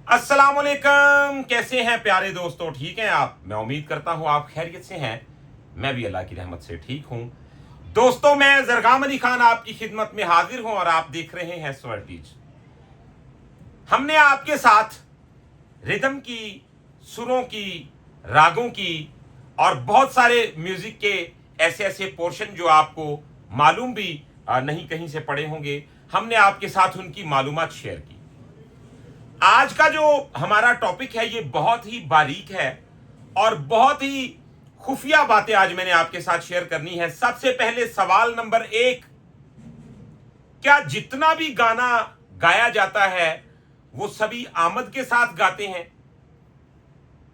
अस्सलामुअलैकुम, कैसे हैं प्यारे दोस्तों? ठीक हैं आप? मैं उम्मीद करता हूं आप खैरियत से हैं। मैं भी अल्लाह की रहमत से ठीक हूं। दोस्तों, मैं जरगाम अली खान आपकी खिदमत में हाजिर हूं और आप देख रहे हैं स्वर्टीज। हमने आपके साथ रिदम की, सुरों की, रागों की और बहुत सारे म्यूजिक के ऐसे ऐसे पोर्शन जो आपको मालूम भी नहीं कहीं से पड़े होंगे, हमने आपके साथ उनकी मालूमात शेयर की। आज का जो हमारा टॉपिक है ये बहुत ही बारीक है और बहुत ही खुफिया बातें आज मैंने आपके साथ शेयर करनी है। सबसे पहले सवाल नंबर 1, क्या जितना भी गाना गाया जाता है वो सभी आमद के साथ गाते हैं?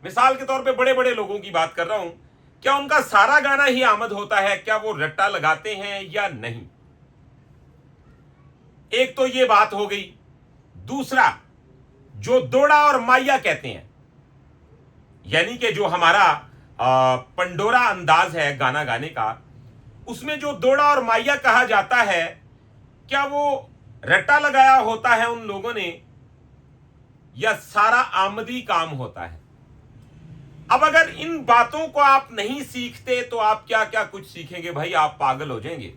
मिसाल के तौर पे बड़े बड़े लोगों की बात कर रहा हूं, क्या उनका सारा गाना ही आमद होता है? क्या वो रट्टा लगाते हैं या नहीं? एक तो ये बात हो गई। दूसरा, जो दोड़ा और माइया कहते हैं, यानी कि जो हमारा पंडोरा अंदाज है गाना गाने का, उसमें जो दोड़ा और माइया कहा जाता है, क्या वो रट्टा लगाया होता है उन लोगों ने या सारा आमदी काम होता है? अब अगर इन बातों को आप नहीं सीखते तो आप क्या क्या कुछ सीखेंगे भाई, आप पागल हो जाएंगे।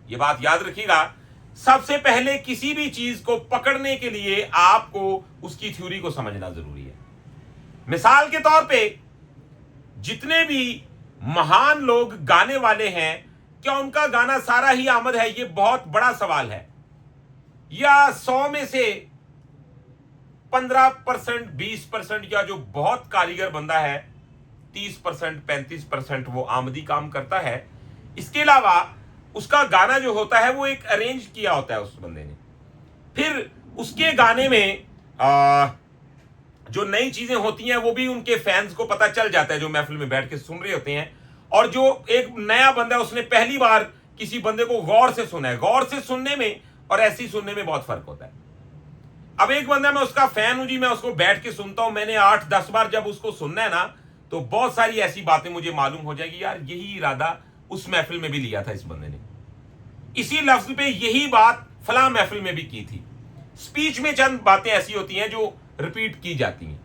ये बात याद रखिएगा। सबसे पहले किसी भी चीज को पकड़ने के लिए आपको उसकी थ्योरी को समझना जरूरी है। मिसाल के तौर पे जितने भी महान लोग गाने वाले हैं, क्या उनका गाना सारा ही आमद है? ये बहुत बड़ा सवाल है। या 100 में से 15%, 20% या जो बहुत कारीगर बंदा है 30%, 35% वो आमदी काम करता है। इसके अलावा उसका गाना जो होता है वो एक अरेंज किया होता है उस बंदे ने। फिर उसके गाने में जो नई चीजें होती हैं वो भी उनके फैंस को पता चल जाता है, जो महफिल में बैठ के सुन रहे होते हैं। और जो एक नया बंदा है उसने पहली बार किसी बंदे को गौर से सुना है, गौर से सुनने में और ऐसी सुनने में बहुत फर्क होता है। अब एक बंदा, मैं उसका फैन हूं जी, मैं उसको बैठ के सुनता हूं, मैंने 8-10 बार जब उसको सुनना है ना, तो बहुत सारी ऐसी बातें मुझे मालूम हो जाएगी, यार यही इरादा उस महफिल में भी लिया था इस बंदे ने, इसी लफ्ज पे यही बात फलां महफिल में भी की थी। स्पीच में चंद बातें ऐसी होती हैं जो रिपीट की जाती हैं।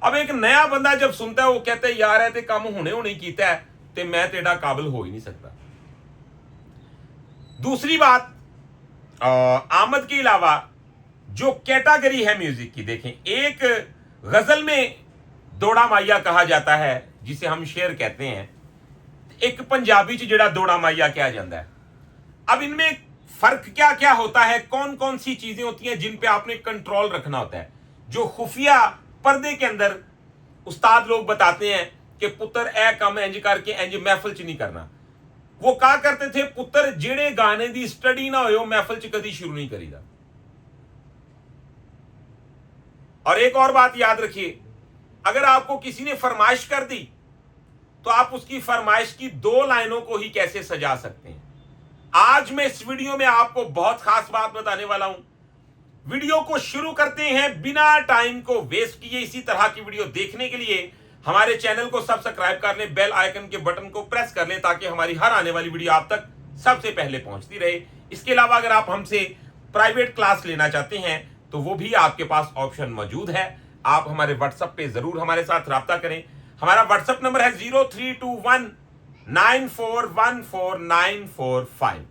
अब एक नया बंदा जब सुनता है वो कहता है यार ते काम हुने हुने कीता है ते मैं तेरा काबिल हो ही नहीं सकता। दूसरी बात, आमद के अलावा जो कैटेगरी है म्यूजिक की, देखें, एक गजल में दोड़ा माइया कहा जाता है जिसे हम शेर कहते हैं, एक पंजाबी च जेड़ा दोड़ा माइया कहा जाता है। अब इनमें फर्क क्या क्या होता है, कौन कौन सी चीजें होती हैं जिन पे आपने कंट्रोल रखना होता है? जो खुफिया पर्दे के अंदर उस्ताद लोग बताते हैं कि पुत्र ए कम इंज करके इंज महफिल च नहीं करना, वो कहा करते थे पुत्र जेड़े गाने दी स्टडी ना हो महफिल च कभी शुरू नहीं करीदा। और एक और बात याद रखिए, अगर आपको किसी ने फरमाइश कर दी तो आप उसकी फरमाइश की 2 लाइनों को ही कैसे सजा सकते हैं। आज मैं इस वीडियो में आपको बहुत खास बात बताने वाला हूं। वीडियो को शुरू करते हैं बिना टाइम को वेस्ट किए। इसी तरह की वीडियो देखने के लिए हमारे चैनल को सब्सक्राइब कर लें, बेल आइकन के बटन को प्रेस कर लें ताकि हमारी हर आने वाली वीडियो आप तक सबसे पहले पहुंचती रहे। इसके अलावा अगर आप हमसे प्राइवेट क्लास लेना चाहते हैं तो वो भी आपके पास ऑप्शन मौजूद है। आप हमारे व्हाट्सएप पे जरूर हमारे साथ राब्ता करें। हमारा व्हाट्सएप नंबर है 0321941445।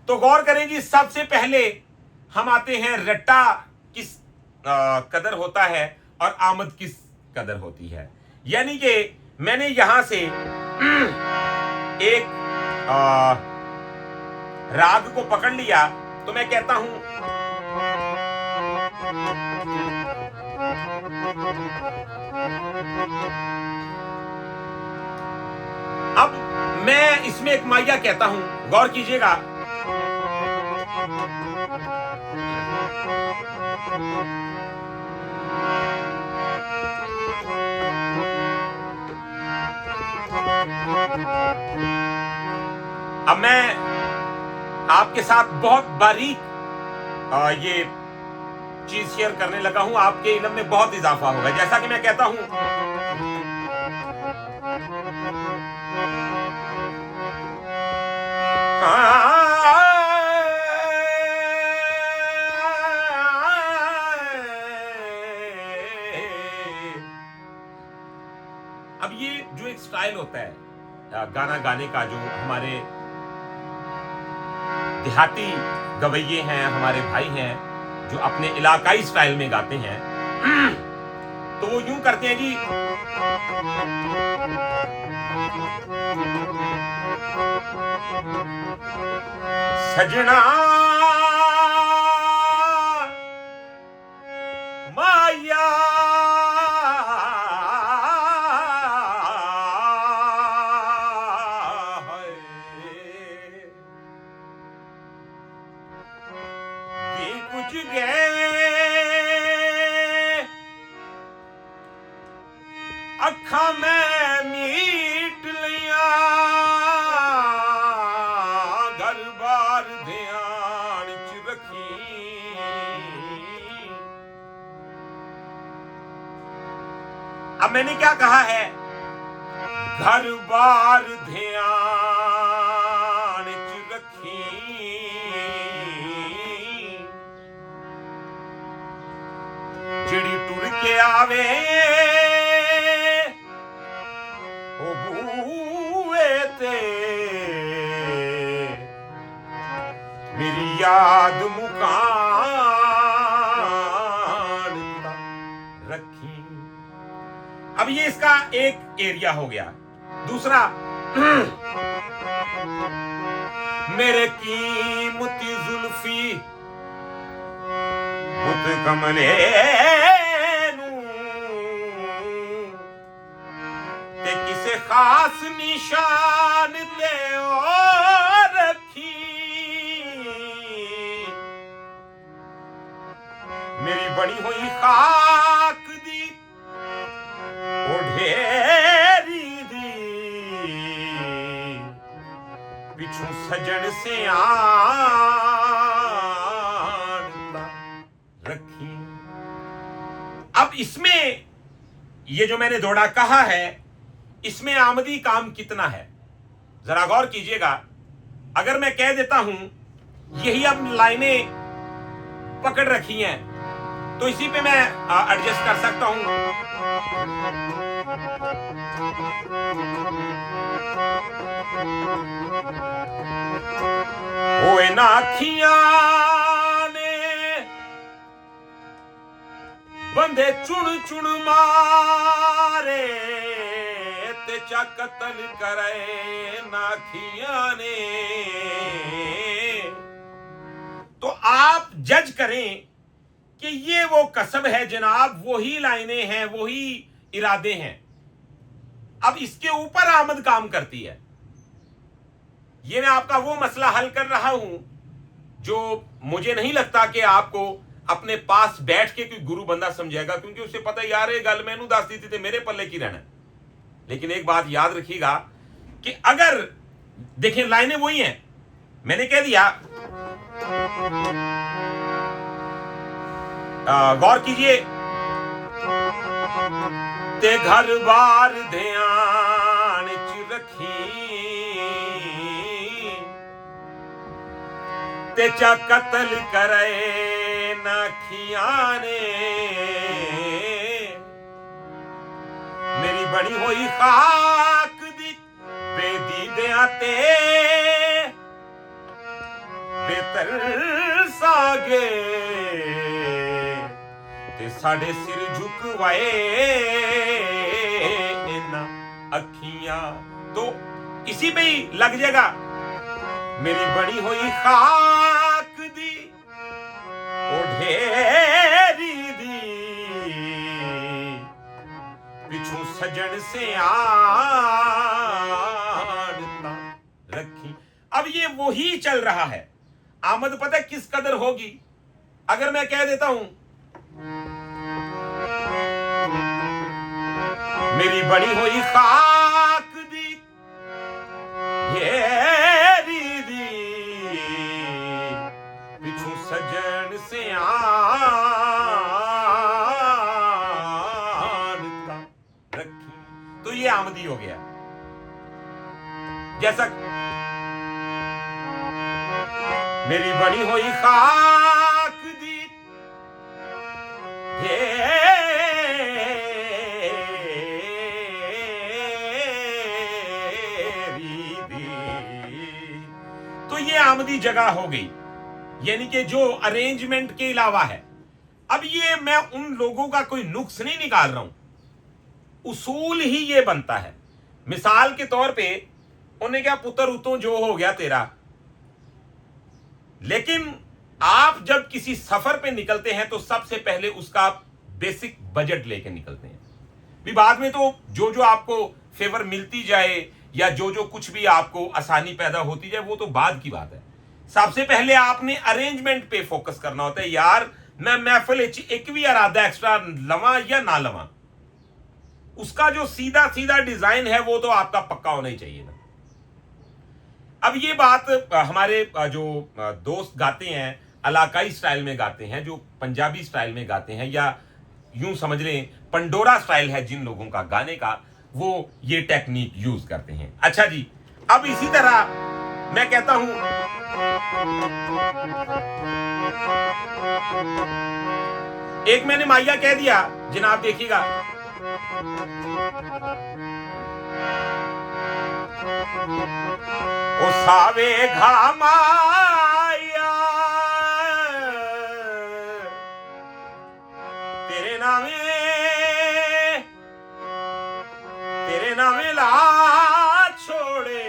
तो गौर करें जी, सबसे पहले हम आते हैं रट्टा किस कदर होता है और आमद किस कदर होती है। यानी कि मैंने यहां से एक राग को पकड़ लिया तो मैं कहता हूं अब मैं इसमें एक माइया कहता हूं, गौर कीजिएगा। अब मैं आपके साथ बहुत बारीक ये चीज शेयर करने लगा हूं, आपके इल्म में बहुत इजाफा होगा। जैसा कि मैं कहता हूं, स्टाइल होता है गाना गाने का, जो हमारे देहाती गवैये हैं, हमारे भाई हैं, जो अपने इलाकाई स्टाइल में गाते हैं, तो वो यूं करते हैं जी। सजना माया दी कुछ गए अखा में मीट लिया घर बार ध्यान च रखी। अब मैंने क्या कहा है? घर बार ध्यान च रखी, जिड़ी टुर के आवे ओ बूए ते मेरी याद मुकान रखी। अब ये इसका एक एरिया हो गया। दूसरा, मेरे कीमती जुल्फी बुत कमले ते किसे खास निशान ते ओ रखी। मेरी बनी हुई खाक दी ओ ढेरी दी पिछू सजन से आन रखी। अब इसमें ये जो मैंने दौड़ा कहा है, इसमें आमदी काम कितना है जरा गौर कीजिएगा। अगर मैं कह देता हूं यही अब लाइनें पकड़ रखी हैं, तो इसी पे मैं एडजस्ट कर सकता हूं। ओए नाखियां ने बंदे चुन चुन मारे ते चा कतल करे नाखियां ने। तो आप जज करें कि ये वो कसब है जनाब, वही लाइनें हैं, वही इरादे हैं। अब इसके ऊपर आमद काम करती है। ये मैं आपका वो मसला हल कर रहा हूं जो मुझे नहीं लगता कि आपको अपने पास बैठ के कोई गुरु बंदा समझेगा, क्योंकि उसे पता है यार ये गल मैनू दस दी थी मेरे पल्ले की रहना। लेकिन एक बात याद रखिएगा कि अगर देखें लाइनें वही हैं, मैंने कह दिया, गौर कीजिए, ते घर बार ध्यान च रखी ते चा कतल करे नाखियां ने। मेरी बनी हुई खाक दी बेदीदियां ते बेतर सागे ते साढ़े सिर झुकवाए ना अखियां। तो इसी पे ही लग जाएगा। मेरी बनी हुई खाक दी ओ ढेरी दी पिछू सजन से आन रखी। अब ये वही चल रहा है। आमद पता है किस कदर होगी? अगर मैं कह देता हूं मेरी बनी हुई खाक दी घेरी दी पिछू सजन से आन रखी, तो ये आमदी हो गया। जैसा मेरी बनी हुई खाक दी आमदी जगह हो गई, यानी कि जो अरेंजमेंट के अलावा है। अब ये मैं उन लोगों का कोई नुक्स नहीं निकाल रहा हूं, उसूल ही ये बनता है। मिसाल के तौर पे उन्हें क्या पुत्र उतो जो हो गया तेरा, लेकिन आप जब किसी सफर पे निकलते हैं तो सबसे पहले उसका बेसिक बजट लेके निकलते हैं। भी बाद में तो जो जो आपको फेवर मिलती जाए या जो जो कुछ भी आपको आसानी पैदा होती जाए वो तो बाद की बात है। सबसे पहले आपने अरेंजमेंट पे फोकस करना होता है। यार मैं महफिल एक भी इरादा एक्स्ट्रा लवा या ना लवा, उसका जो सीधा सीधा डिजाइन है वो तो आपका पक्का होना ही चाहिए ना। अब ये बात हमारे जो दोस्त गाते हैं इलाकाई स्टाइल में गाते हैं, जो पंजाबी स्टाइल में गाते हैं, या यूं समझ लें पंडोरा स्टाइल है जिन लोगों का गाने का, वो ये टेक्निक यूज करते हैं। अच्छा जी, अब इसी तरह मैं कहता हूं, एक मैंने माइया कह दिया जनाब, देखिएगा ओ सावे घामाया तेरे नामे ला छोड़े,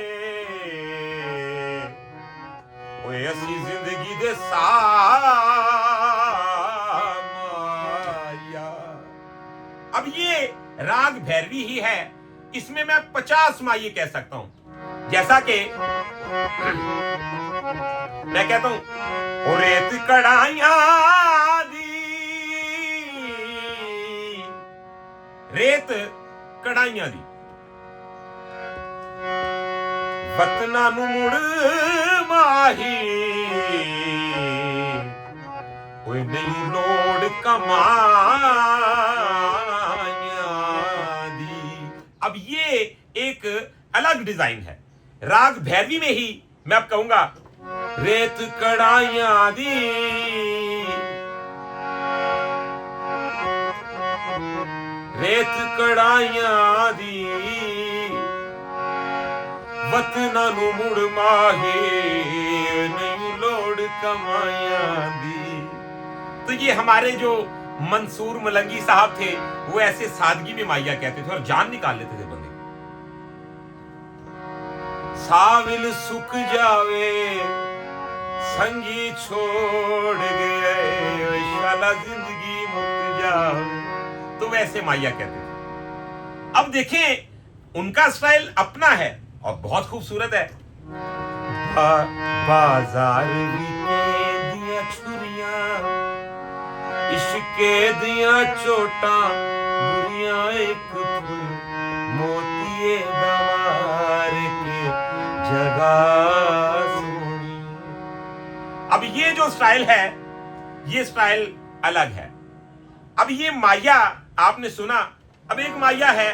ओए असी जिंदगी दे सामाया। अब ये राग भैरवी ही है, इसमें मैं 50 माये कह सकता हूं। जैसा कि मैं कहता हूं, ओ रेत कड़ाइया दी, रेत कड़ाइया दी, वतना नू मुड़ माही, कोई नहीं लोड़ कमाया दी। अब ये एक अलग डिजाइन है राग भैरवी में ही। मैं अब कहूंगा, रेत कड़ाइया दी, रेत कड़ाइया दी, वतना नू मुड़ माहे, नहीं लोड़ कमाया दी। तो ये हमारे जो मंसूर मलंगी साहब थे वो ऐसे सादगी में माइया कहते थे और जान निकाल लेते थे बंदे। साविल सुख जावे संगी छोड़ गए, शाला जिंदगी मुक जावे, तो वैसे माइया कहते थे। अब देखें उनका स्टाइल अपना है और बहुत खूबसूरत है। बाजार दिया छुरियां, इश्के दिया चोटा बुरियां, एक मोतिये दवार के जगह सोनी। अब ये जो स्टाइल है ये स्टाइल अलग है। अब ये माया आपने सुना, अब एक माया है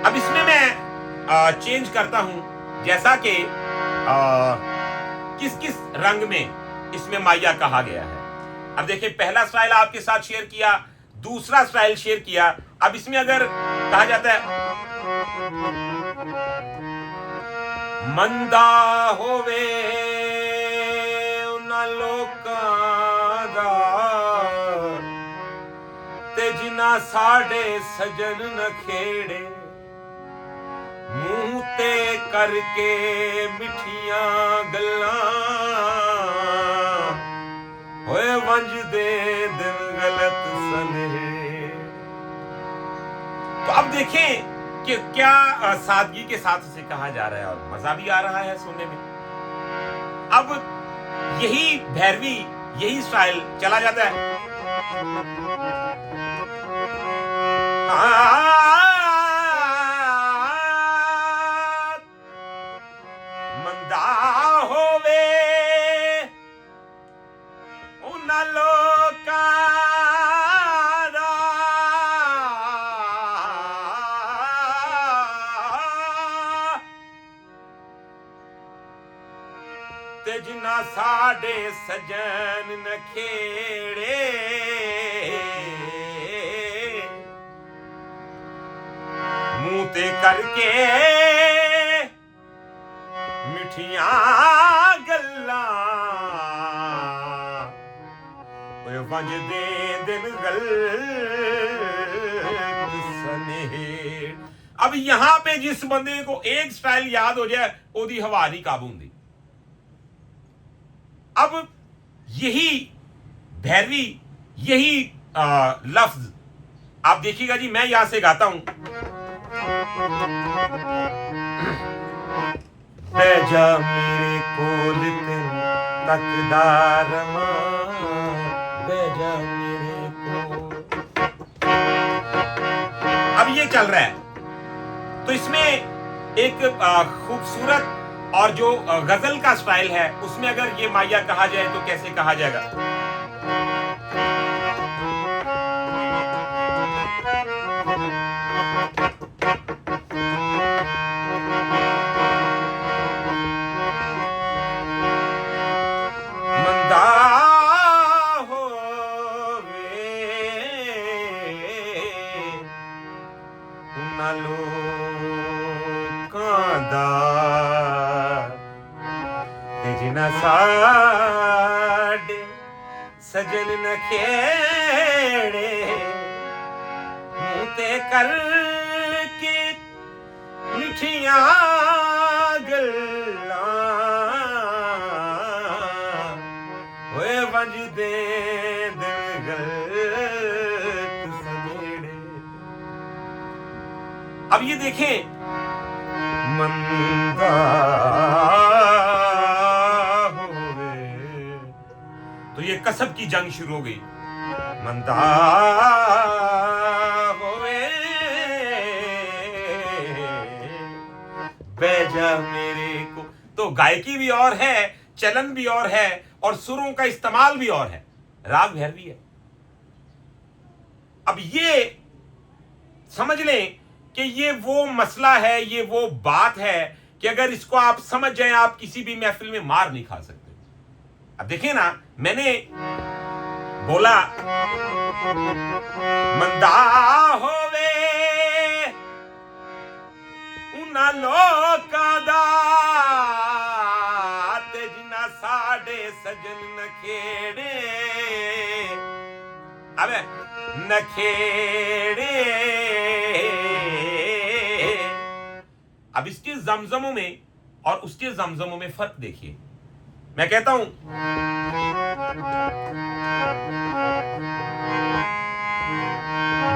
अब इसमें मैं चेंज करता हूं, जैसा कि किस किस रंग में इसमें माया कहा गया है। अब देखिए पहला स्टाइल आपके साथ शेयर किया, दूसरा स्टाइल शेयर किया। अब इसमें अगर कहा जाता है मंदा होवे उन्हां लोकां दा ते जिन्हां साडे सजन नखेड़े, मुंह ते करके मिठियां गल्लां होए वंज दे दिन गलत सने। तो अब देखें कि क्या सादगी के साथ उसे कहा जा रहा है और मजा भी आ रहा है सुनने में। अब यही भैरवी, यही स्टाइल चला जाता है मंदा होवे उन्हां लोकां दा ते जिन्ना साडे सजन नखेड़े मुंह ते करके मिठियां गल्लां वजदे दिन गल्त सनेड़। अब यहां पे जिस बंदे को एक स्टाइल याद हो जाए ओदी हवा नहीं काबू हुंदी। अब यही भैरवी यही लफ्ज आप देखिएगा जी, मैं यहां से गाता हूं। बैजा मेरे कोल तेन तकदार बैजा मेरे कोल। अब ये चल रहा है तो इसमें एक खूबसूरत और जो गजल का स्टाइल है उसमें अगर ये माया कहा जाए तो कैसे कहा जाएगा? मंदा होवे उन्हां लोकां दा जिन्ना साडे सजन नखेड़े मुंह ते करके मिठियां गल्लां ओए वजदे दिल गल्त सनेड़े। अब ये देखें मंदा तो ये कसब की जंग शुरू हो गई। मंदा होवे बैजा मेरे को। तो गायकी भी और है, चलन भी और है और सुरों का इस्तेमाल भी और है, राग भैरवी है। अब ये समझ लें कि ये वो मसला है, ये वो बात है कि अगर इसको आप समझ जाएं आप किसी भी महफिल में मार नहीं खा सकते। अब देखिए ना, मैंने बोला मंदा होवे उन्हां लोकां दा ते जिन्ना साडे सजन नखेड़े। अब नखेड़े अब इसके जमजमों में और उसके जमजमों में फर्क देखिए। मैं कहता हूं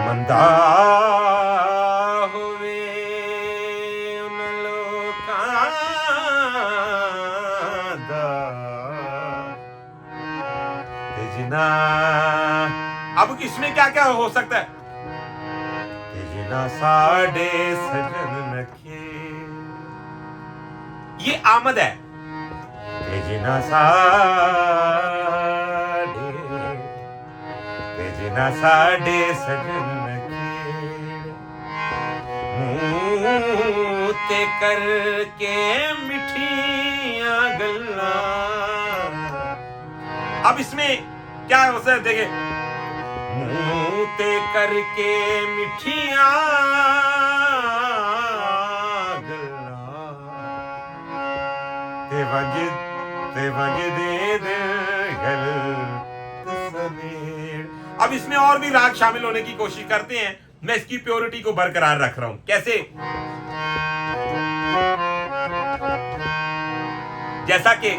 मंदा होवे उन लोकां दा ते जिन्ना। अब इसमें क्या क्या हो सकता है? ते जिन्ना साडे सजन नखे, ये आमद है। जिना साडे सजन नखेड़े मुंह ते करके मिठियां गल्लां। अब इसमें क्या हो सकता है? देखे मुंह ते करके मिठियां गल्लां ते वजदे गल्त सनेड़। अब इसमें और भी राग शामिल होने की कोशिश करते हैं। मैं इसकी प्योरिटी को बरकरार रख रहा हूं। कैसे? जैसा कि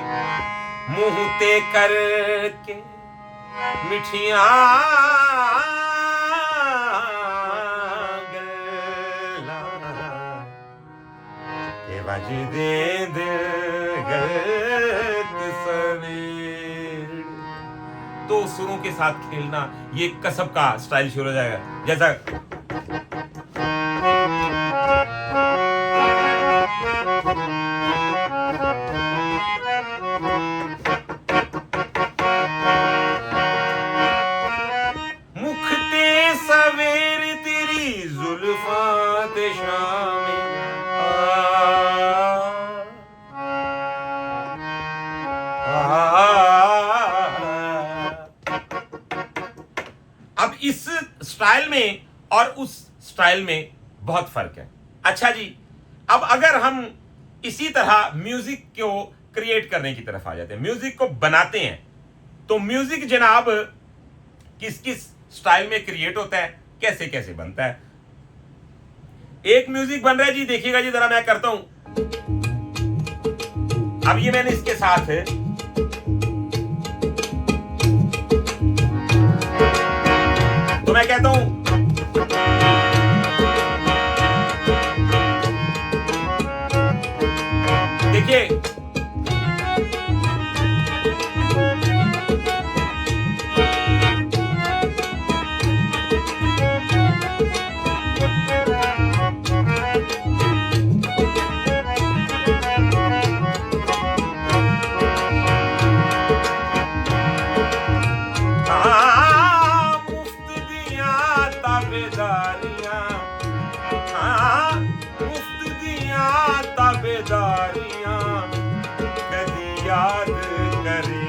मुंह ते करके मिठियां गल्लां ते वजदे गल्त सनेड़। तो सुरों के साथ खेलना ये कसब का स्टाइल शुरू हो जाएगा। जैसा मुख ते सवेर तेरी जुल्फां ते शाम स्टाइल में और उस स्टाइल में बहुत फर्क है। अच्छा जी, अब अगर हम इसी तरह म्यूजिक को क्रिएट करने की तरफ आ जाते हैं, म्यूजिक को बनाते हैं, तो म्यूजिक जनाब किस किस स्टाइल में क्रिएट होता है, कैसे कैसे बनता है। एक म्यूजिक बन रहा है जी, देखिएगा जी, जरा मैं करता हूं। अब ये मैंने इसके साथ तो मैं कहता हूं देखिए, मुफ्त दिया ताबेदारियां, मुफ्त दिया ताबेदारियां, कदी याद करे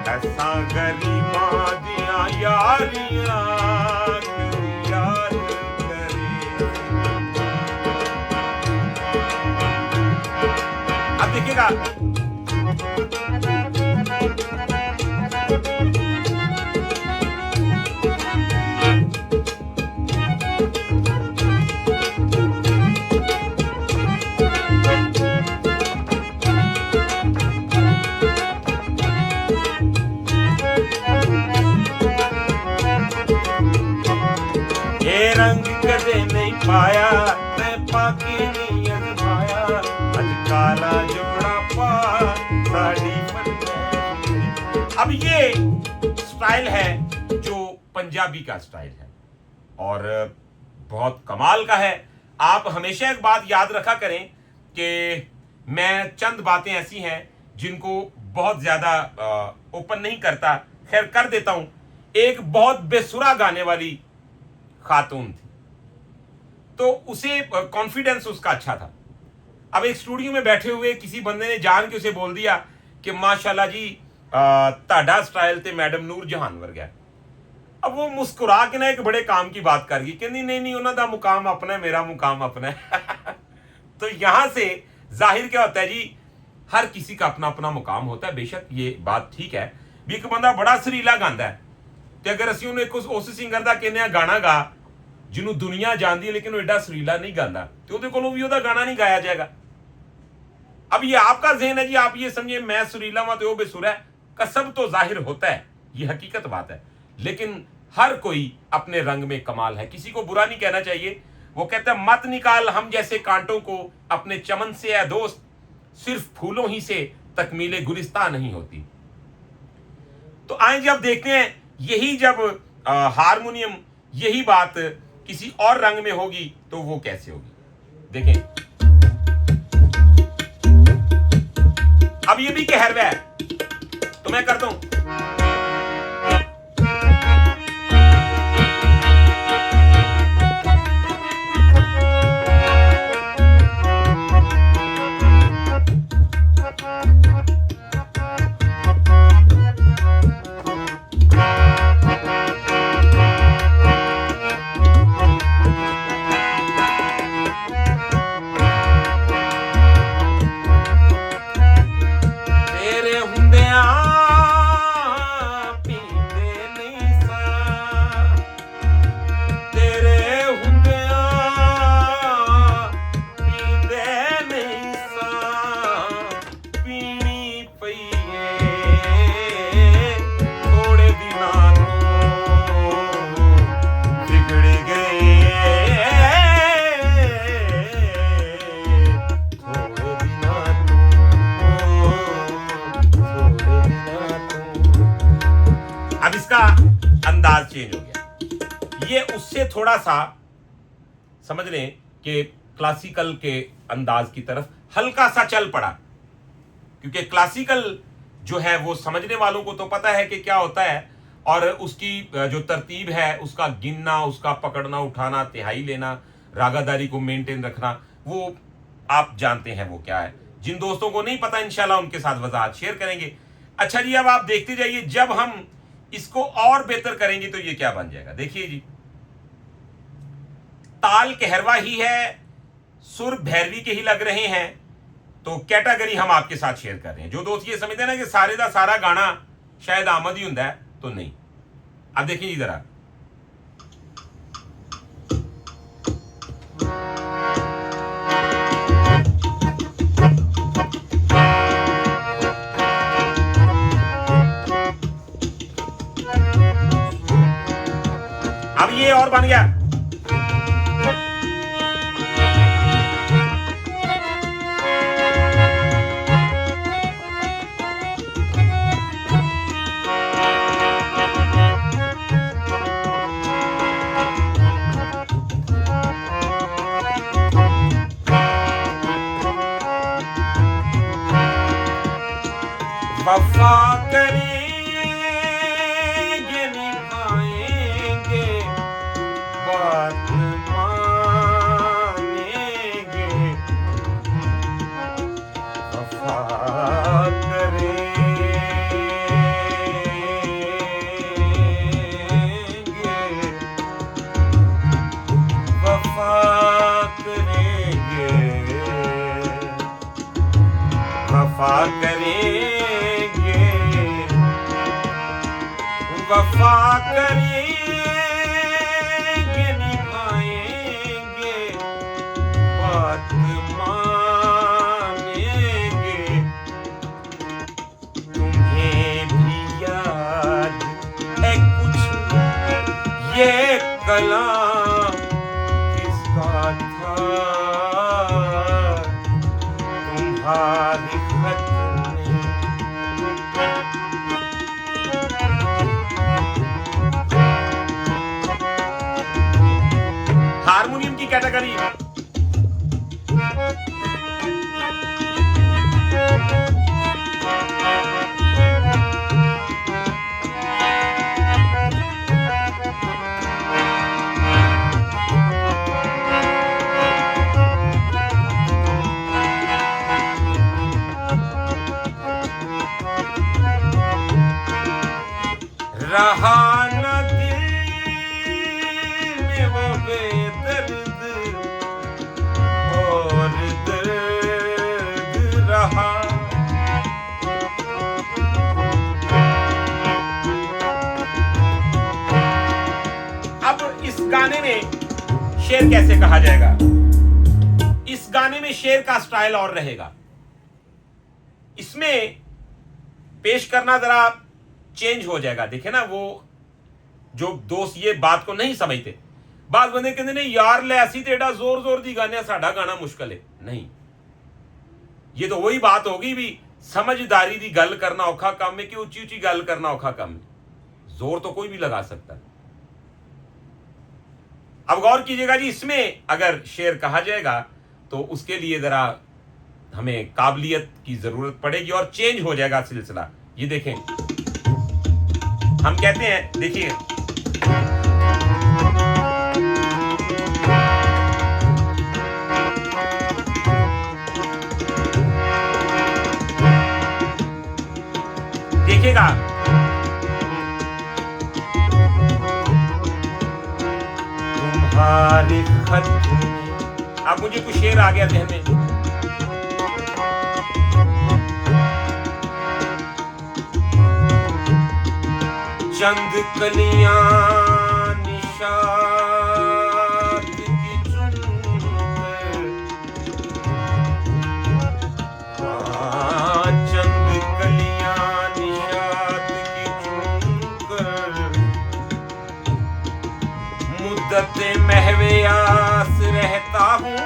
ऐसा गरीबां दिया यारियां, कदी याद करे। अब देखिएगा, रंग कदे नहीं पाया मैं पाकी नहीं अजमाया, अज काला जोड़ा पा साड़ी बन। अब ये स्टाइल है जो पंजाबी का स्टाइल है और बहुत कमाल का है। आप हमेशा एक बात याद रखा करें कि मैं चंद बातें ऐसी हैं जिनको बहुत ज्यादा ओपन नहीं करता, खैर कर देता हूं। एक बहुत बेसुरा गाने वाली खातून थी, तो उसे कॉन्फिडेंस उसका अच्छा था। अब एक स्टूडियो में बैठे हुए किसी बंदे ने जान के उसे बोल दिया कि माशाल्लाह जी ताड़ा स्टाइल ते मैडम नूर जहान वर्गा। अब वो मुस्कुरा के ना एक बड़े काम की बात कर गई, कहती नहीं नहीं उन्होंने मुकाम अपना है, मेरा मुकाम अपना है। तो यहां से जाहिर क्या होता है जी, हर किसी का अपना अपना मुकाम होता है। बेशक ये बात ठीक है भी एक बंदा बड़ा सुरीला गांदा है, तो अगर असं उन्हें उस सिंगर का कहने गाना गा जिन्हों दुनिया जानती है लेकिन वो एडा सुरीला नहीं गाता, तो उहदे कोलों भी उहदा गाना नहीं गाया जाएगा। अब ये आपका ज़हन है जी, आप ये समझिए मैं सुरीला हुआ तो वो बेसुरा है, कसब तो जाहिर होता है, ये हकीकत बात है। लेकिन हर कोई अपने रंग में कमाल है, किसी को बुरा नहीं कहना चाहिए। वो कहता है मत निकाल हम जैसे कांटों को अपने चमन से है दोस्त, सिर्फ फूलों ही से तकमीले गुलिस्तां नहीं होती। तो आए जब देखते हैं यही जब हारमोनियम यही बात किसी और रंग में होगी तो वो कैसे होगी। देखें अब ये भी कहरवा है, तो मैं करता हूं अंदाज चेंज हो गया। ये उससे थोड़ा सा समझ लें कि क्लासिकल के अंदाज की तरफ हल्का सा चल पड़ा, क्योंकि क्लासिकल जो है वो समझने वालों को तो पता है कि क्या होता है, और उसकी जो तरतीब है, उसका गिनना, उसका पकड़ना उठाना, तिहाई लेना, रागादारी को मेंटेन रखना, वो आप जानते हैं वो क्या है। जिन दोस्तों को नहीं पता इंशाल्लाह उनके साथ वजाहत शेयर करेंगे। अच्छा जी, अब आप देखते जाइए, जब हम इसको और बेहतर करेंगे तो ये क्या बन जाएगा, देखिए जी। ताल कहरवा ही है, सुर भैरवी के ही लग रहे हैं, तो कैटेगरी हम आपके साथ शेयर कर रहे हैं। जो दोस्त ये समझते हैं ना कि सारे का सारा गाना शायद आमद ही होता है, तो नहीं। अब देखिए जी जरा, अब ये और बन गया। वफा करेंगे निभाएंगे, बात मानेंगे, वफा करेंगे, वफा करेंगे, वफा करेंगे, वफा करेंगे, निभाएंगे, बात मानेंगे, तुम्हें भी याद है कुछ ये कलाम किसका था, तुम्हारी खत में। हारमोनियम की कैटेगरी, रहा न दिल में वो बेदर्द और दर्द रहा। अब इस गाने में शेर कैसे कहा जाएगा, इस गाने में शेर का स्टाइल और रहेगा। इसमें पेश करना जरा चेंज हो जाएगा। देखे ना, वो जो दोस्त ये बात को नहीं समझते, बात बंदे कहते नहीं यार ले ऐसी तेड़ा जोर जोर दी गाने साडा गाना मुश्किल है, नहीं। ये तो वही बात होगी भी, समझदारी दी गल करना औखा काम है कि ऊंची ऊंची गल करना औखा काम है। जोर तो कोई भी लगा सकता है। अब गौर कीजिएगा जी, इसमें अगर शेर कहा जाएगा तो उसके लिए जरा हमें काबिलियत की जरूरत पड़ेगी और चेंज हो जाएगा सिलसिला। ये देखें, हम कहते हैं, देखिए देखिएगा, तुम्हारे खत में, अब मुझे कुछ शेर आ गया ध्यान में, चंद कलियां निशात की चुनकर, चंद कलियां निशात की चुनकर, मुद्दत महवे आस रहता हूँ,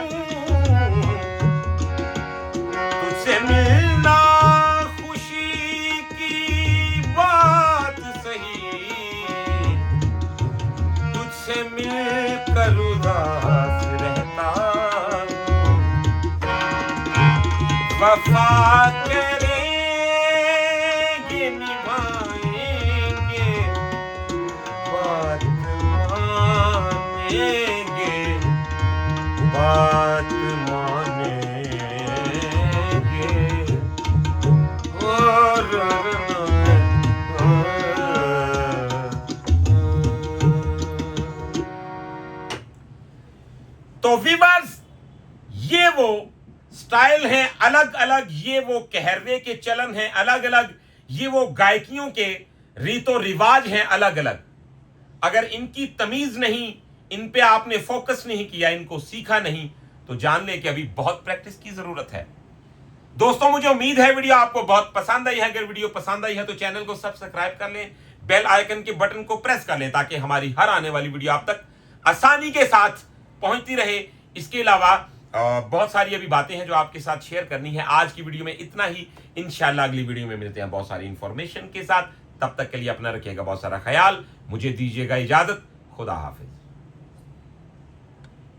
तुझसे मिलना खुशी की बात सही, तुझसे मिलकर उदास रहता हूँ, वफा करेंगे निभाएंगे, बात मानेंगे, बात मानेंगे, और तो वीवर्स, ये वो स्टाइल हैं अलग अलग, ये वो कहरवे के चलन हैं अलग अलग, ये वो गायकियों के रीतो रिवाज हैं अलग अलग। अगर इनकी तमीज नहीं, इन पे आपने फोकस नहीं किया, इनको सीखा नहीं, तो जान ले कि अभी बहुत प्रैक्टिस की जरूरत है। दोस्तों, मुझे उम्मीद है वीडियो आपको बहुत पसंद आई है। अगर वीडियो पसंद आई है तो चैनल को सब्सक्राइब कर लें, बेल आइकन के बटन को प्रेस कर लें, ताकि हमारी हर आने वाली वीडियो आप तक आसानी के साथ पहुंचती रहे। इसके अलावा बहुत सारी अभी बातें हैं जो आपके साथ शेयर करनी है। आज की वीडियो में इतना ही। इंशाल्लाह अगली वीडियो में मिलते हैं बहुत सारी इंफॉर्मेशन के साथ। तब तक के लिए अपना रखिएगा बहुत सारा ख्याल। मुझे दीजिएगा इजाजत। खुदा हाफिज।